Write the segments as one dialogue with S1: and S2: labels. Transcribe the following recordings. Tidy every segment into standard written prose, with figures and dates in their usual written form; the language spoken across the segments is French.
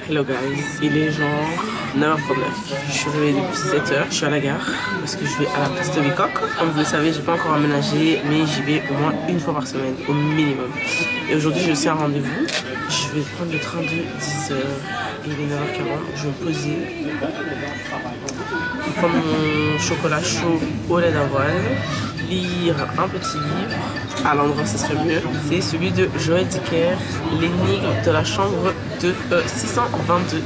S1: Hello guys, il est genre 9h39. Je suis réveillée depuis 7h. Je suis à la gare parce que je vais à la petite Bicoque. Comme vous le savez, j'ai pas encore aménagé, mais j'y vais au moins une fois par semaine, au minimum. Et aujourd'hui, j'ai aussi un rendez-vous. Je vais prendre le train de 10h. Il est 9h40. Je vais me poser. Je vais prendre mon chocolat chaud au lait d'avoine. Lire un petit livre. À l'endroit, ça serait mieux. C'est celui de Joël Dicker, L'énigme de la chambre de 622.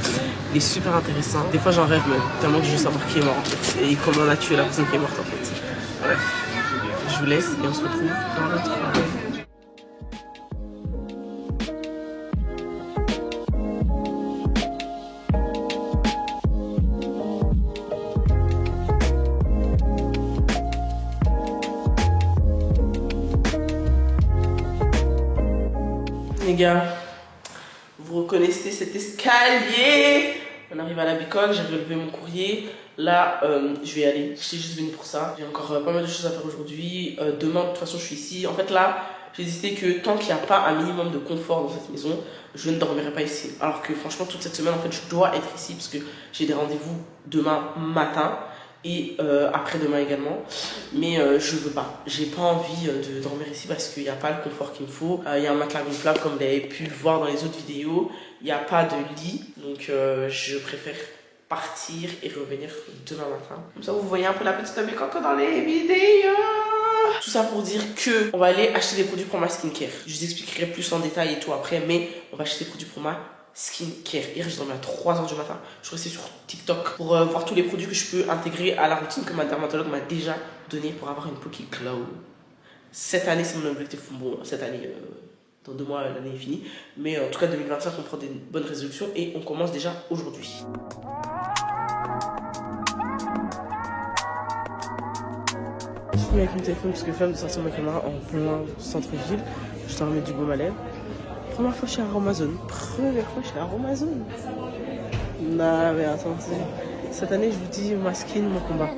S1: Il est super intéressant. Des fois, j'en rêve même. Tellement que je veux savoir qui est mort en fait. Et comment on a tué la personne qui est morte en fait. Bref, je vous laisse et on se retrouve dans l'autre fois. Les gars, vous reconnaissez cet escalier? On arrive à la Bicoque, j'ai relevé mon courrier. Là, je vais y aller. J'étais juste venue pour ça. J'ai encore pas mal de choses à faire aujourd'hui. Demain, de toute façon, je suis ici. En fait, là, j'ai décidé que tant qu'il n'y a pas un minimum de confort dans cette maison, je ne dormirai pas ici. Alors que franchement, toute cette semaine, en fait, je dois être ici parce que j'ai des rendez-vous demain matin. Et après-demain également, mais je veux pas, j'ai pas envie de dormir ici parce qu'il n'y a pas le confort qu'il me faut. Il y a un matelas gonflable comme vous avez pu le voir dans les autres vidéos, il n'y a pas de lit, donc je préfère partir et revenir demain matin. Comme ça vous voyez un peu la petite Bicoque dans les vidéos. Tout ça pour dire que on va aller acheter des produits pour ma skincare. Je vous expliquerai plus en détail et tout après, mais on va acheter des produits pour ma skincare. Hier, j'ai dormi à 3h du matin. Je suis restée sur TikTok pour voir tous les produits que je peux intégrer à la routine que ma dermatologue m'a déjà donné pour avoir une peau qui glow. Cette année, c'est mon objectif. Bon, cette année, dans 2 mois, l'année est finie. Mais en tout cas, 2025, on prend des bonnes résolutions et on commence déjà aujourd'hui. Je suis avec mon téléphone parce que flemme de sortir ma caméra en plein centre-ville. Je dois remettre du baume à lèvres. Première fois chez Aromazone. Première fois chez Aromazone. Non mais attendez. Cette année je vous dis ma skin, mon combat.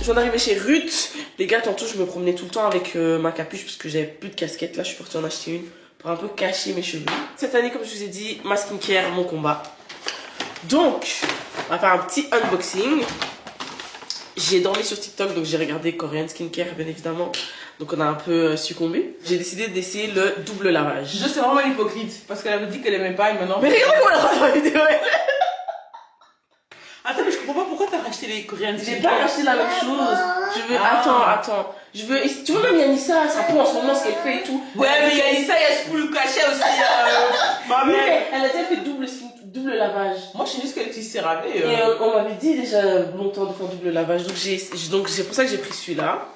S1: Je viens d'arriver chez Ruth. Les gars, tantôt je me promenais tout le temps avec ma capuche parce que j'avais plus de casquette. Là, je suis partie en acheter une pour un peu cacher mes cheveux. Cette année, comme je vous ai dit, ma skincare, mon combat. Donc, on va faire un petit unboxing. J'ai dormi sur TikTok, donc j'ai regardé Korean Skincare, bien évidemment. Donc on a un peu succombé. J'ai décidé d'essayer le double lavage.
S2: Je sais vraiment l'hypocrite parce qu'elle avait dit qu'elle aimait pas et maintenant.
S1: Mais regarde comment elle a dans la vidéo.
S2: Attends, mais je comprends pas pourquoi t'as racheté les Korean Skincare.
S1: J'ai pas racheté la même chose. Je veux. Attends. Je veux. Tu vois, même Yanissa, sa peau en ce moment, ce qu'elle fait et tout.
S2: Ouais, mais Yanissa, il y a ce pour le cachet aussi. Ma
S1: Oui,
S2: mère.
S1: mais elle a déjà fait double lavage.
S2: Moi, je sais juste qu'elle utilise CeraVe.
S1: Et on m'avait dit déjà longtemps de faire double lavage. Donc c'est pour ça que j'ai pris celui-là.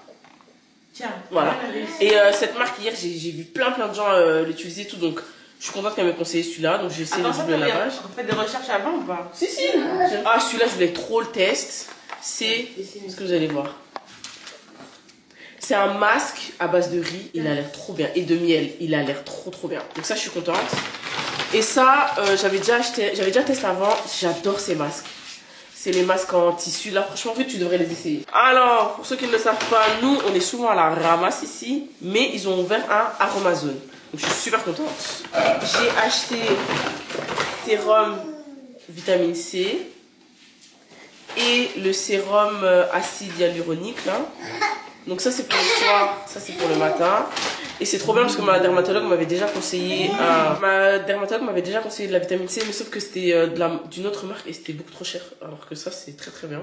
S2: Tiens.
S1: Voilà. Et cette marque, hier, j'ai vu plein de gens l'utiliser et tout. Donc je suis contente qu'elle m'ait conseillé celui-là. Donc j'ai essayé le double lavage.
S2: On fait des recherches avant ou pas?
S1: Si. Ah, celui-là, je voulais trop le test. C'est ce que vous allez voir. C'est un masque à base de riz. Il a l'air trop bien. Et de miel. Il a l'air trop bien. Donc ça, je suis contente. Et ça, j'avais déjà testé avant. J'adore ces masques. C'est les masques en tissu. Là, franchement, en fait, tu devrais les essayer. Alors, pour ceux qui ne le savent pas, nous, on est souvent à la ramasse ici. Mais ils ont ouvert un Aromazone. Donc, je suis super contente. J'ai acheté sérum vitamine C et le sérum acide hyaluronique là. Donc ça c'est pour le soir, ça c'est pour le matin. Et c'est trop bien parce que ma dermatologue m'avait déjà conseillé de la vitamine C, mais sauf que c'était d'une autre marque et c'était beaucoup trop cher. Alors que ça c'est très bien.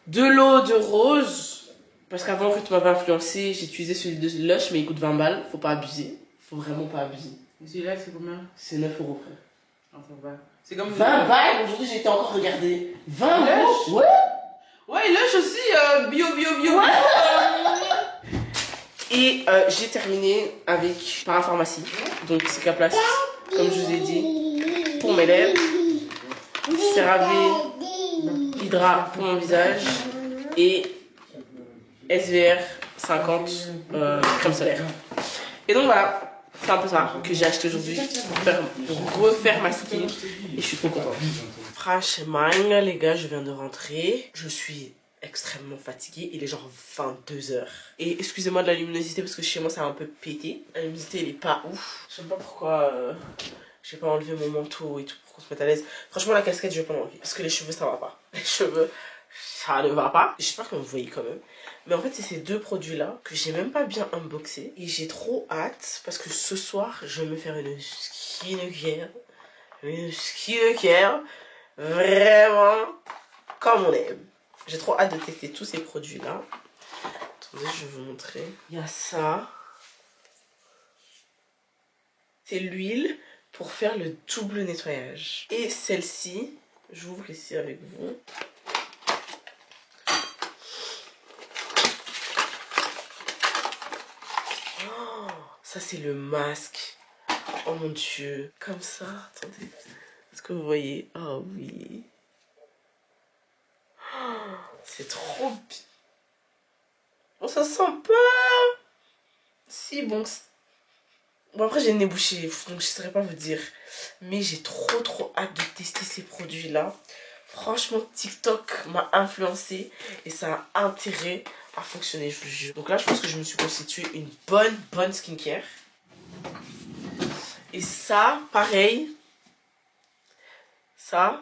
S1: De l'eau de rose, parce qu'avant Ruth m'avait influencé, j'ai utilisé celui de Lush mais il coûte 20 balles, faut pas abuser. Faut vraiment pas abuser.
S2: Et celui-là c'est combien?
S1: C'est 9 € frère.
S2: Enfin, c'est comme
S1: 20 balles, aujourd'hui j'ai été encore regardé. 20 balles. Ouais. Ouais, Lush aussi, bio.
S2: Ouais.
S1: Et j'ai terminé avec Parapharmacie. Donc Cicaplast, comme je vous ai dit, pour mes lèvres. CeraVe Hydra pour mon visage. Et SVR 50 crème solaire. Et donc voilà. C'est un peu ça que j'ai acheté aujourd'hui pour refaire ma skin et je suis trop contente. Franchement les gars, je viens de rentrer. Je suis extrêmement fatiguée. Il est genre 22h. Et excusez-moi de la luminosité parce que chez moi ça a un peu pété. La luminosité elle est pas ouf. Je sais pas pourquoi j'ai pas enlevé mon manteau et tout pour qu'on se mette à l'aise. Franchement la casquette je vais pas l'enlever parce que les cheveux ça va pas. Les cheveux ça ne va pas. J'espère que vous voyez quand même. Mais en fait, c'est ces deux produits-là que j'ai même pas bien unboxé. Et j'ai trop hâte parce que ce soir, je vais me faire une skincare. Une skincare vraiment comme on aime. J'ai trop hâte de tester tous ces produits-là. Attendez, je vais vous montrer. Il y a ça. C'est l'huile pour faire le double nettoyage. Et celle-ci, j'ouvre ici avec vous. Ça c'est le masque. Oh mon dieu. Comme ça. Attendez. Est-ce que vous voyez? Oh oui. Oh, c'est trop bien. Bon ça sent pas si bon. Bon après j'ai le nez bouché. Donc je saurais pas vous dire. Mais j'ai trop hâte de tester ces produits là. Franchement TikTok m'a influencé. Et ça a intérêt à fonctionner, je vous jure. Donc là je pense que je me suis constitué une bonne skincare. Et ça, pareil, ça,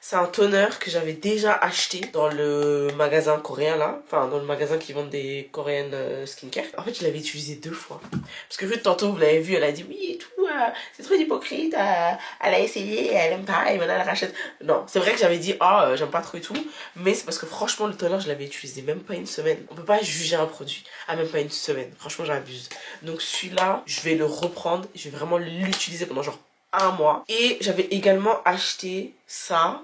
S1: c'est un toner que j'avais déjà acheté dans le magasin coréen là. Enfin, dans le magasin qui vend des coréennes skincare. En fait, je l'avais utilisé 2 fois. Parce que vu tantôt, vous l'avez vu, elle a dit oui et tout, c'est trop hypocrite, elle a essayé, elle aime pas, et maintenant elle rachète. Non, c'est vrai que j'avais dit, j'aime pas trop et tout. Mais c'est parce que franchement, le toner, je l'avais utilisé même pas une semaine. On peut pas juger un produit à même pas une semaine. Franchement, j'abuse. Donc celui-là, je vais le reprendre. Je vais vraiment l'utiliser pendant genre 1 mois. Et j'avais également acheté ça.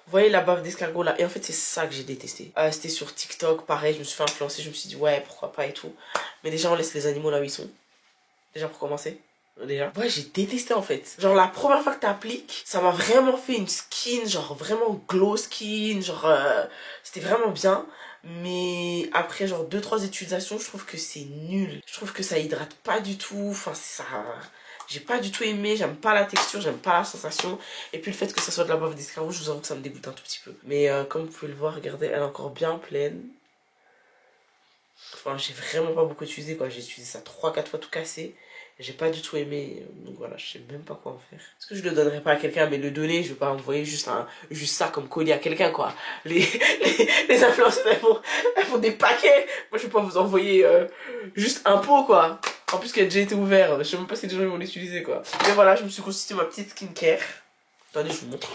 S1: Vous voyez la bave d'escargot là? Et en fait c'est ça que j'ai détesté. C'était sur TikTok, pareil, je me suis fait influencer, je me suis dit ouais pourquoi pas et tout. Mais déjà on laisse les animaux là où ils sont. Déjà pour commencer. Déjà. Ouais j'ai détesté en fait. Genre la première fois que t'appliques, ça m'a vraiment fait une skin, genre vraiment glow skin, genre c'était vraiment bien. Mais après genre 2-3 utilisations, je trouve que c'est nul. Je trouve que ça hydrate pas du tout, enfin ça... J'ai pas du tout aimé, j'aime pas la texture, j'aime pas la sensation. Et puis le fait que ça soit de la bave d'escargot, je vous avoue que ça me dégoûte un tout petit peu. Mais comme vous pouvez le voir, regardez, elle est encore bien pleine. Enfin, j'ai vraiment pas beaucoup utilisé quoi. J'ai utilisé ça 3-4 fois tout cassé. J'ai pas du tout aimé. Donc voilà, je sais même pas quoi en faire. Est-ce que je le donnerais pas à quelqu'un, mais le donner, je vais pas envoyer juste ça comme colis à quelqu'un quoi. Les influenceurs, elles font des paquets. Moi, je vais pas vous envoyer juste un pot quoi. En plus qu'elle a déjà été ouverte, je sais même pas si les gens vont l'utiliser quoi. Mais voilà, je me suis constitué ma petite skincare. Attendez, je vous montre.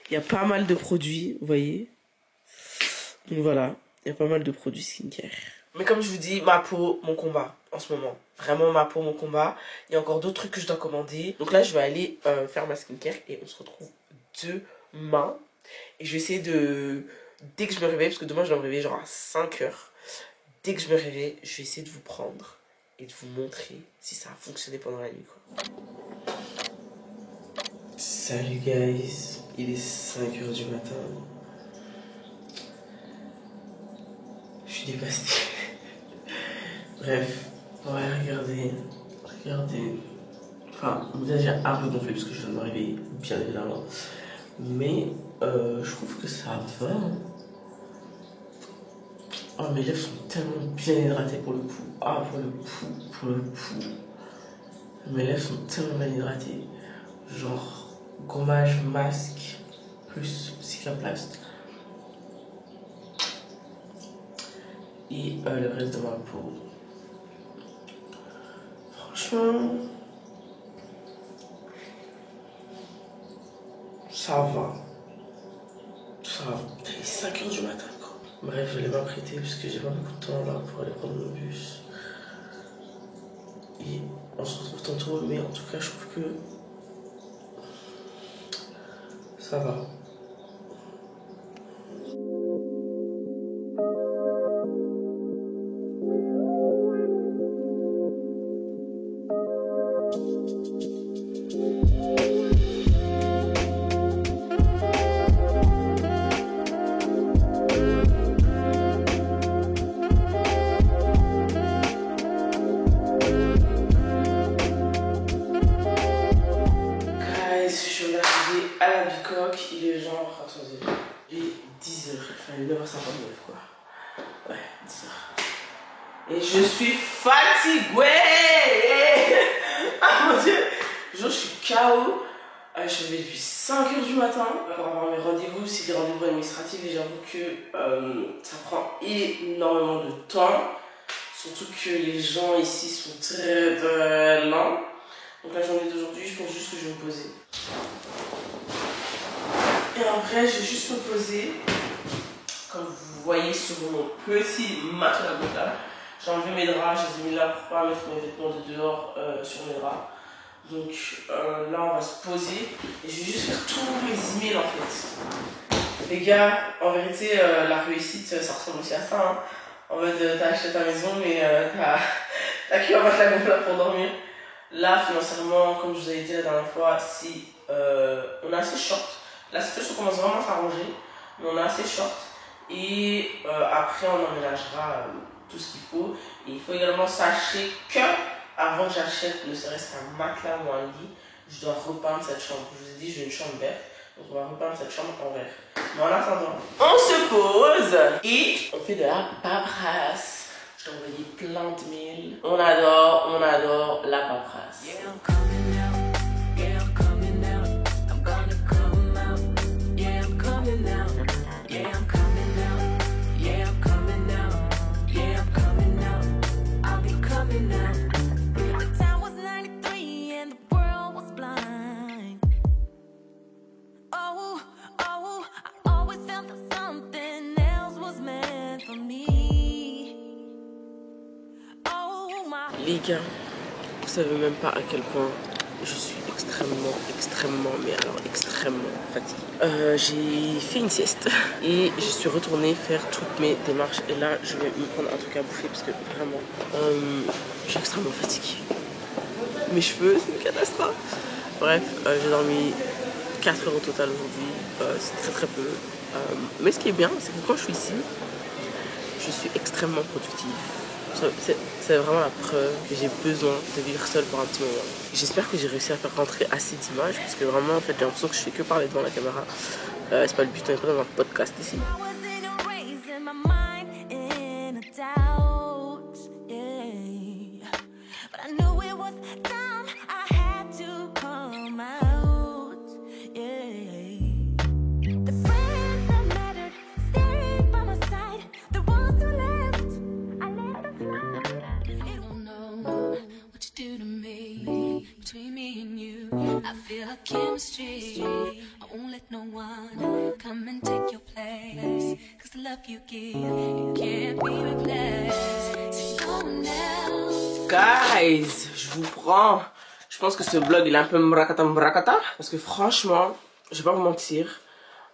S1: Il y a pas mal de produits, vous voyez. Donc voilà, il y a pas mal de produits skincare. Mais comme je vous dis, ma peau, mon combat en ce moment. Vraiment ma peau, mon combat. Il y a encore d'autres trucs que je dois commander. Donc là, je vais aller faire ma skincare et on se retrouve demain. Et je vais essayer de... Dès que je me réveille, parce que demain je dois me réveiller genre à 5h. Dès que je me réveille, je vais essayer de vous prendre et de vous montrer si ça a fonctionné pendant la nuit quoi. Salut guys, il est 5h du matin. Je suis dépassé. Bref, ouais regardez. Enfin, déjà j'ai un peu gonflé parce que je dois me réveiller, bien évidemment. Mais je trouve que ça va. Oh mes lèvres sont tellement bien hydratées pour le coup. Ah pour le coup. Mes lèvres sont tellement bien hydratées. Genre gommage, masque, plus Cicaplast. Et le reste de ma peau. Franchement, ça va. Ça va. Il est 5h du matin quoi. Bref, je l'ai pas prêté parce que j'ai pas beaucoup de temps là pour aller prendre mon bus. Et on se retrouve tantôt, mais en tout cas, je trouve que Ça va. À la Bicoque, il est genre, attendez, il est 10h, enfin 9h59 quoi. Ouais, 10h. Et je suis fatiguée. Ah mon dieu, genre je suis KO. Je suis levée depuis 5h du matin pour avoir mes rendez-vous, c'est des rendez-vous administratifs et j'avoue que ça prend énormément de temps. Surtout que les gens ici sont très lents. Donc la journée d'aujourd'hui, je pense juste que je vais me poser. Et en vrai, je vais juste me poser, comme vous voyez sur mon petit matelas là. J'ai enlevé mes draps, je les ai mis là pour pas mettre mes vêtements de dehors sur mes draps. Donc là, on va se poser et je vais juste faire tous mes emails en fait. Les gars, en vérité, la réussite, ça ressemble aussi à ça. Hein. En mode, t'as acheté ta maison, mais t'as que un matelas gonflable pour dormir. Là, financièrement, comme je vous avais dit la dernière fois, si on est assez short. La situation commence vraiment à s'arranger, mais on est assez short. Et après, on emménagera tout ce qu'il faut. Et il faut également sachez que, avant que j'achète ne serait-ce qu'un matelas ou un lit, je dois repeindre cette chambre. Je vous ai dit, j'ai une chambre verte. Donc on va repeindre cette chambre en vert. Mais en attendant, on se pose et on fait de la paperasse. Je t'ai envoyé plein de mails. On adore la paperasse. Yeah, I'm coming out. Yeah, I'm coming out. I'm gonna come out. Yeah, I'm coming out. Yeah, I'm coming out. Yeah, I'm coming out. Yeah, I'm coming out. I'll be coming out. The time was 93 and the world was blind. Oh, I always felt that something else was meant for me. Les gars, vous savez même pas à quel point je suis extrêmement, mais alors extrêmement fatiguée. J'ai fait une sieste et je suis retournée faire toutes mes démarches. Et là, je vais me prendre un truc à bouffer parce que vraiment, je suis extrêmement fatiguée. Mes cheveux, c'est une catastrophe. Bref, j'ai dormi 4 heures au total aujourd'hui. C'est très peu. Mais ce qui est bien, c'est que quand je suis ici, je suis extrêmement productive. C'est vraiment la preuve que j'ai besoin de vivre seule pour un petit moment. J'espère que j'ai réussi à faire rentrer assez d'images parce que vraiment en fait j'ai l'impression que je fais que parler devant la caméra. C'est pas le but, on est pas dans un podcast ici. Chemistry. I won't let no one come and take your place. Cause the love you give, it can't be replaced. So no one else. Guys, je vous prends. Je pense que ce vlog il est un peu mrakata. Parce que franchement, je vais pas vous mentir,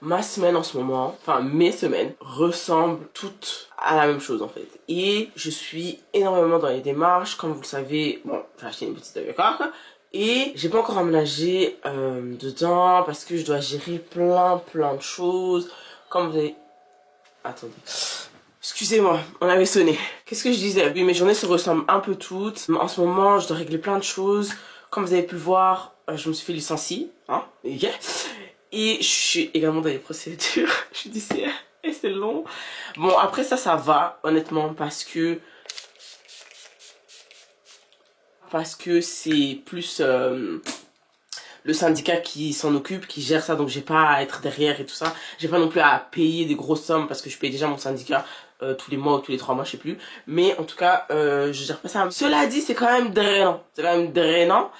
S1: ma semaine en ce moment, enfin mes semaines, ressemblent toutes à la même chose en fait. Et je suis énormément dans les démarches. Comme vous le savez, bon, j'ai acheté une petite d'accord. Et j'ai pas encore emménagé dedans parce que je dois gérer plein de choses. Comme vous avez... Attendez. Excusez-moi, on avait sonné. Qu'est-ce que je disais? Oui, mes journées se ressemblent un peu toutes. En ce moment, je dois régler plein de choses. Comme vous avez pu le voir, je me suis fait licencier. Hein? Yeah. Et je suis également dans les procédures judiciaires. Et c'est long. Bon, après ça va, honnêtement, parce que c'est plus le syndicat qui s'en occupe, qui gère ça, donc j'ai pas à être derrière et tout ça. J'ai pas non plus à payer des grosses sommes parce que je paye déjà mon syndicat tous les mois ou tous les 3 mois, je sais plus. Mais en tout cas, je gère pas ça. Cela dit, c'est quand même drainant. C'est quand même drainant.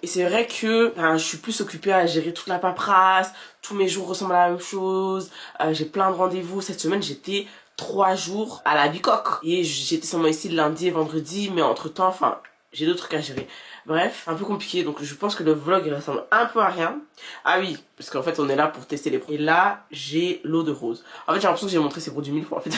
S1: Et c'est vrai que je suis plus occupée à gérer toute la paperasse. Tous mes jours ressemblent à la même chose. J'ai plein de rendez-vous. Cette semaine, j'étais 3 jours à la Bicoque. Et j'étais seulement ici le lundi et vendredi. Mais entre temps, enfin... j'ai d'autres trucs à gérer. Bref, un peu compliqué, donc je pense que le vlog il ressemble un peu à rien. Ah oui, parce qu'en fait on est là pour tester les produits. Et là, j'ai l'eau de rose. En fait j'ai l'impression que j'ai montré ces produits 1000 fois en fait.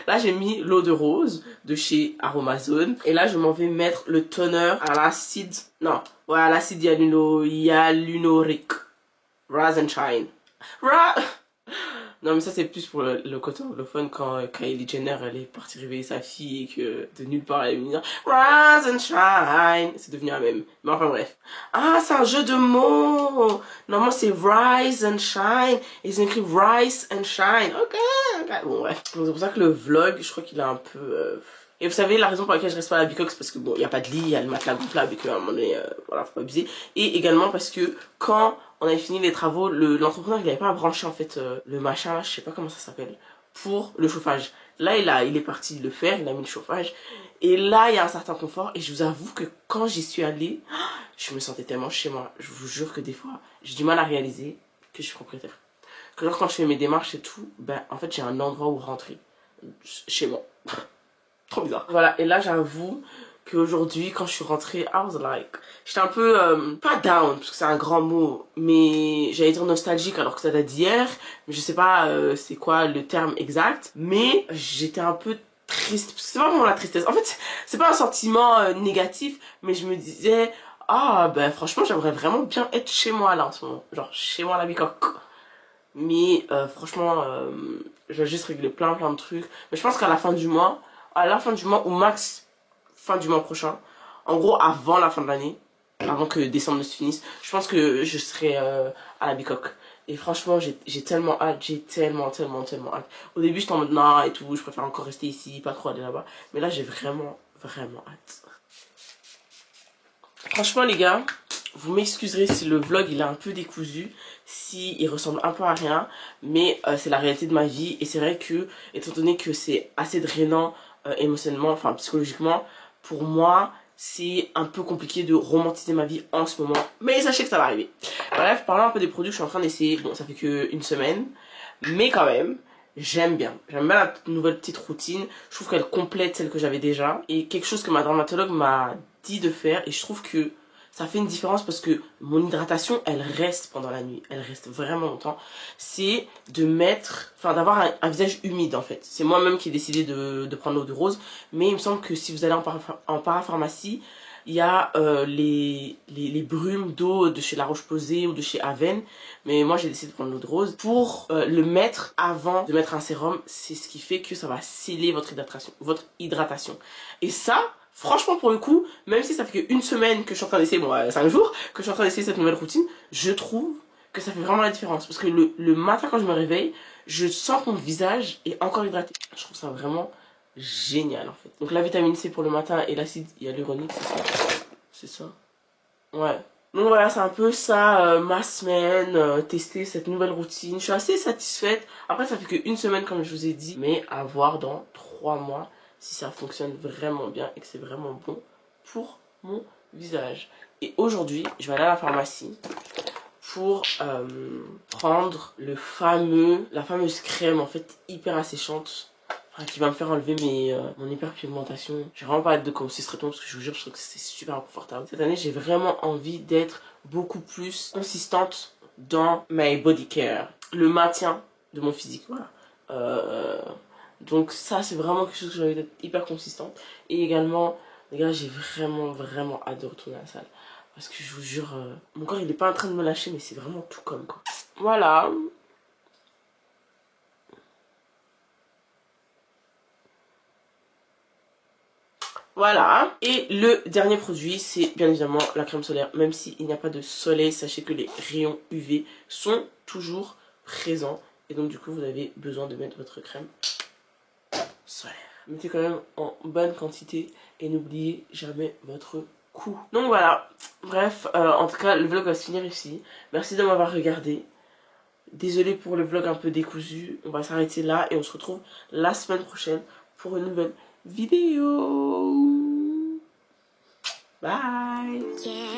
S1: Là j'ai mis l'eau de rose de chez Aromazone. Et là je m'en vais mettre le toner à l'acide, non, ouais, à l'acide hyaluronique. Rise and Shine. Non mais ça c'est plus pour le côté anglophone quand Kylie Jenner elle est partie réveiller sa fille et que de nulle part elle est venue dire Rise and Shine. C'est devenu un mème. Mais enfin bref. Ah c'est un jeu de mots. Normalement c'est Rise and Shine. Et ils ont écrit Rise and Shine. Ok. Bon bref. Donc c'est pour ça que le vlog je crois qu'il a un peu... Et vous savez la raison pour laquelle je reste pas à la Bicoque c'est parce que bon il n'y a pas de lit, il y a le matelas gonflable et qu'à un moment donné voilà faut pas abuser. Et également parce que quand on avait fini les travaux, l'entrepreneur il avait pas à brancher en fait le machin là, je sais pas comment ça s'appelle, pour le chauffage. Là il est parti le faire, il a mis le chauffage. Et là il y a un certain confort et je vous avoue que quand j'y suis allée, je me sentais tellement chez moi. Je vous jure que des fois j'ai du mal à réaliser que je suis propriétaire. Que genre quand je fais mes démarches et tout, ben en fait j'ai un endroit où rentrer. Chez moi. Trop bizarre. Voilà, et là j'avoue qu'aujourd'hui quand je suis rentrée, I was like, j'étais un peu, pas down, parce que c'est un grand mot, mais j'allais dire nostalgique alors que ça date d'hier, mais je sais pas c'est quoi le terme exact, mais j'étais un peu triste, parce que c'est pas vraiment la tristesse, en fait c'est pas un sentiment négatif, mais je me disais, ah ben franchement j'aimerais vraiment bien être chez moi là en ce moment, genre chez moi à la Bicoque. Mais franchement, je vais juste régler plein de trucs, mais je pense qu'à la fin du mois, ou max fin du mois prochain, en gros avant la fin de l'année, avant que décembre ne se finisse, je pense que je serai à la Bicoque. Et franchement j'ai tellement hâte, j'ai tellement hâte. Au début j'étais en mode non et tout, je préfère encore rester ici, pas trop aller là-bas. Mais là j'ai vraiment hâte. Franchement les gars, vous m'excuserez si le vlog il est un peu décousu, si il ressemble un peu à rien, mais c'est la réalité de ma vie et c'est vrai que étant donné que c'est assez drainant émotionnellement, enfin psychologiquement, pour moi c'est un peu compliqué de romantiser ma vie en ce moment, mais sachez que ça va arriver. Bref, parlons un peu des produits que je suis en train d'essayer. Bon, ça fait qu'une semaine, mais quand même j'aime bien la nouvelle petite routine. Je trouve qu'elle complète celle que j'avais déjà et quelque chose que ma dermatologue m'a dit de faire, et je trouve que ça fait une différence parce que mon hydratation elle reste pendant la nuit, elle reste vraiment longtemps. C'est de mettre, enfin d'avoir un visage humide en fait. C'est moi-même qui ai décidé de prendre l'eau de rose, mais il me semble que si vous allez en parapharmacie, il y a les brumes d'eau de chez La Roche-Posay ou de chez Aven, mais moi j'ai décidé de prendre l'eau de rose pour le mettre avant de mettre un sérum. C'est ce qui fait que ça va sceller votre hydratation. Et ça, franchement pour le coup, même si ça fait qu'une semaine que je suis en train d'essayer, bon 5 jours, que je suis en train d'essayer cette nouvelle routine, je trouve que ça fait vraiment la différence. Parce que le matin quand je me réveille, je sens que mon visage est encore hydraté. Je trouve ça vraiment génial en fait. Donc la vitamine C pour le matin et l'acide hyaluronique, c'est ça. Ouais. Donc voilà, c'est un peu ça ma semaine, tester cette nouvelle routine. Je suis assez satisfaite. Après ça fait qu'une semaine comme je vous ai dit, mais à voir dans 3 mois si ça fonctionne vraiment bien et que c'est vraiment bon pour mon visage. Et aujourd'hui, je vais aller à la pharmacie pour prendre la fameuse crème en fait hyper asséchante qui va me faire enlever mon hyperpigmentation. J'ai vraiment pas hâte de commencer ce traitement parce que je vous jure, je trouve que c'est super inconfortable. Cette année, j'ai vraiment envie d'être beaucoup plus consistante dans my body care. Le maintien de mon physique, voilà. Donc ça, c'est vraiment quelque chose que j'ai envie d'être hyper consistante. Et également, les gars, j'ai vraiment hâte de retourner à la salle. Parce que je vous jure, mon corps, il est pas en train de me lâcher, mais c'est vraiment tout comme quoi. Voilà. Voilà, et le dernier produit, c'est bien évidemment la crème solaire. Même s'il n'y a pas de soleil, sachez que les rayons UV sont toujours présents. Et donc du coup, vous avez besoin de mettre votre crème solaire. Mettez quand même en bonne quantité et n'oubliez jamais votre coût. Donc voilà, bref, en tout cas, le vlog va se finir ici. Merci de m'avoir regardé. Désolée pour le vlog un peu décousu. On va s'arrêter là et on se retrouve la semaine prochaine pour une nouvelle vidéo. Bye. Yeah.